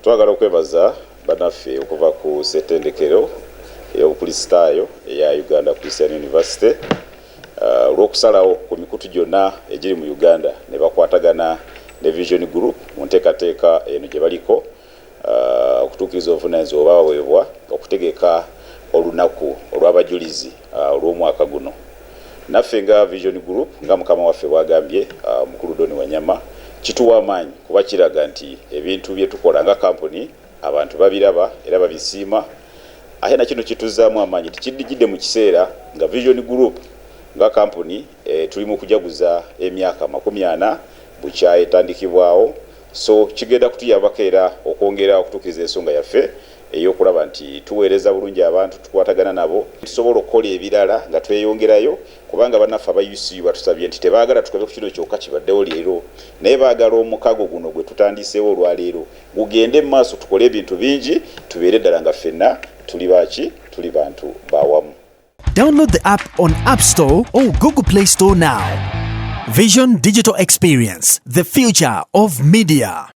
Twagala okwebaza bannaffe okuva ku ssettendekero ey'obukulisitaayo eya Uganda Christian University olw'okusalawo ku mikutu gyonna egiri mu Uganda ne bakwatagana ne Vision Group mu nteekateeka eno gye baliko okutuukiriza obuvunaanyizibwa obwaweebwa okutegeka olunaku olw'abajulizi olw'omwaka guno. Naffe nga Vision Group nga mukama waffe bwagambye mukulu Doni Wanyama kituwa amaanyi kuba kiraga nti ebintu bye tukola nga kampuni abantu babiraba era babisiima ate na kino kituzaamu amaanyi tikiddigidde mu kiseera nga Vision Group nga kampuni tuli mu kujaguza emyaka 40 bukya etandikibwawo, so kigenda kutuyambako era okwongera okutuukiriza ensonga yaffe ey'okulaba nti tuweereza bulungi abantu tukwatagana nabo tusobola okukola ebirala nga tweyongerayo kubanga bannaffe aba UCU batusabye nti tebaagala tukobe ku kino kyokka kibaddewo leero naye baagala omukago guno gwe tutandiseewo olwaleero gugende mu maaso tukole ebintu bingi tubeere ddala nga ffenna tuli baaki tuli bantu bawamu. Download the app on App Store or Google Play Store now. Vision Digital Experience, the future of media.